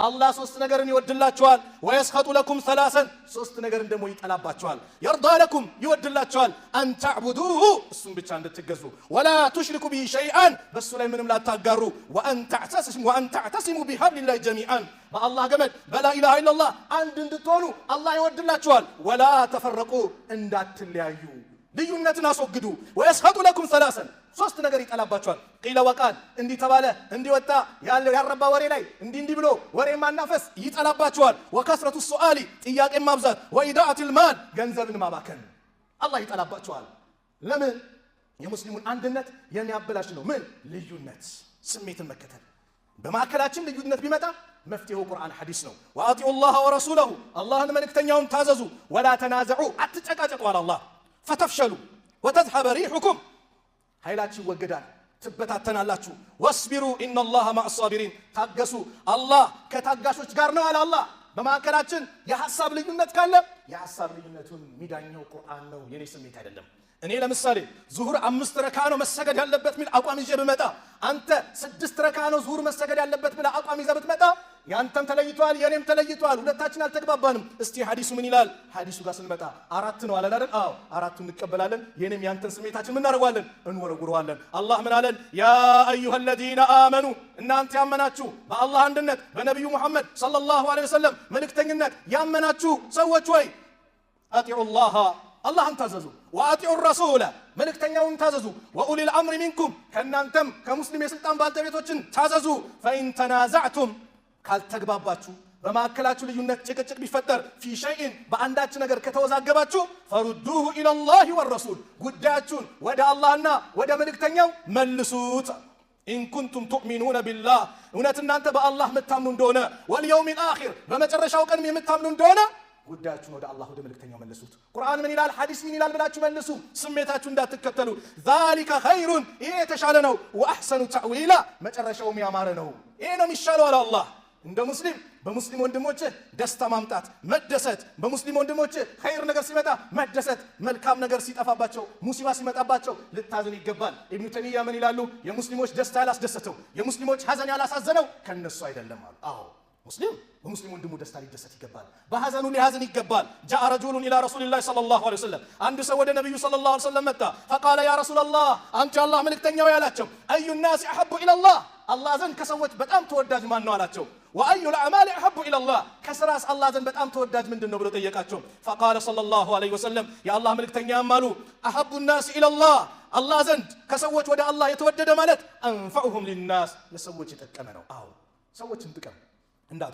الله ሶስት ነገርን ይወድላችኋል ويسخط لكم ثلاثا ሶስት ነገርን ደግሞ ይጠላባችኋል يرضى لكم ይወድላችኋል أن تعبدوه እሱን ብቻ እንድትገዙ ولا تشركوا به شيئا በሱ ላይ ምንም ላታጋሩ وأن تعتصموا بحبل الله جميعا በአላህ ገመድ በላ ኢላሃ ኢላላህ አንድ እንድትሆኑ አላህ ይወድላችኋል ولا تفرقوا እንዳትለያዩ ልዩነትን አስወግዱ ويسخط لكم ثلاثا ሶስት ነገር ይጠላባችኋል ቂለ ወቃል እንዲ ተባለ እንዲ ወጣ ያረባ ወሬ ላይ እንዲ ብሎ ወሬ ማናፈስ ይጠላባችኋል ወከስረቱ ሱአሊ ጥያቄ ማብዛት ወኢዳአት المال ገንዘብን ማባከን አላህ ይጠላባችኋል ለምን የሙስሊሙን አንድነት የሚያበላሽ ነው ምን ልዩነት ስሜትን መከተል በማከላችን ልዩነት ቢመጣ መፍትሄው ቁርአን ሐዲስ ነው ወአጢኡ الله ورسوله አላህን መልእክተኛውን ታዘዙ ولا تنازعوا አትጨቃጨቁ አላህ فتفشلوا وتذهب ريحكم ኃይላችሁ ይወገዳል ትበታተናላችሁ ወስቢሩ ኢነላህ ማዕ الصابرين ታገሱ አላህ ከታጋሾች ጋር ነው አለ አላህ በማከላችን የሐሳብ ልዩነት ካለ የሐሳብ ልዩነቱን ሚዳኛው ቁርአን ነው የኔ ስሜት አይደለም እኔ ለምሳሌ ዙሁር 5 ረካ ነው መሰገድ ያለበት ምን አቋም ይዤ ብመጣ አንተ 6 ረካ ነው ዙሁር መሰገድ ያለበት ምን አቋም ይዘህ ብትመጣ ያንተም ተለይቷል የኔም ተለይቷል ሁለታችን አልተግባባንም እስቲ ሐዲሱ ምን ይላል ሐዲሱ ጋር ስንመጣ 4 ነው አላል አይደል አዎ 4ቱን እንቀበላለን የኔም ያንተን ስሜታችን ምን እናደርጋለን እንወረውረዋለን አላህ ምን አለን ያ አዩሃ الذين آمنوا እናንተ ያመናችሁ በአላህ አንድነት በነብዩ መሐመድ ሰለላሁ ዐለይሂ ወሰለም መልእክተኝነት ያመናችሁ ሰዎች ወይ አጢዑ الله አላህን ታዘዙ ወአጢዑ الرسول መልእክተኛውን ታዘዙ ወኡሊ الامر منكم ከናንተም ከሙስሊም የስልጣን ባልተቤቶችን ታዘዙ فإن تنازعتم ካልተግባባችሁ በማከላችሁ ልዩነት ጭቅጭቅ ቢፈጠር في شيء በአንዳች ነገር ከተወዛገባችሁ فردوه الى الله والرسول ጉዳያችሁን ወደ አላህና ወደ መልእክተኛው መልሱት إن كنتم تؤمنون بالله እውነት እናንተ በአላህ የምታምኑ እንደሆነ واليوم الآخر በመጨረሻው ቀን የምታምኑ እንደሆነ ጉዳያችሁን ወደ አላህ ወደ መልእክተኛው መልሱት ቁርአን ምን ይላል ሐዲስ ምን ይላል ብላችሁ መልሱ ስሜታችሁ እንዳትከተሉ ذلك خير ይሄ የተሻለ ነው واحسن تأويلا መጨረሻውም ያማረ ነው ይሄ ነው የሚሻለው አለ አላህ እንደ ሙስሊም በሙስሊም ወንድሞች ደስታ ማምጣት መደሰት በሙስሊም ወንድሞች ኸይር ነገር ሲመጣ መደሰት መልካም ነገር ሲጠፋባቸው ሙሲባ ሲመጣባቸው ልታዘን ይገባል ኢብኑ ተይሚያ ምን ይላሉ የሙስሊሞች ደስታ ያላስደሰተው የሙስሊሞች ሐዘን ያላሳዘነው ከነሱ አይደለም አሉ አዎ ሙስሊም በሙስሊም ወንድሙ ደስታ ሊደሰት ይገባል በሐዘኑ ሊሐዘን ይገባል جاء رجل الى رسول الله صلى الله عليه وسلم አንድ ሰው ወደ ነብዩ صلى الله عليه وسلم መጣ فقال يا رسول الله አንተ አላህ መልእክተኛው ያላቸው اي الناس احب الى الله አላህ ዘንድ ከሰዎች በጣም ተወዳጅ ማን ነው አላቸው واي الاعمال احب الى الله ከስራስ አላህ ዘንድ በጣም ተወዳጅ ምንድነው ብሎ ጠየቃቸው فقال صلى الله عليه وسلم يا الله መልእክተኛ ማሉ احب الناس الى الله አላህ ዘንድ ከሰዎች ወደ አላህ የተወደደ ማለት انفعهم للناس ለሰዎች የተጠቀመ ነው አዎ ሰዎችን ጥቀም እንዳት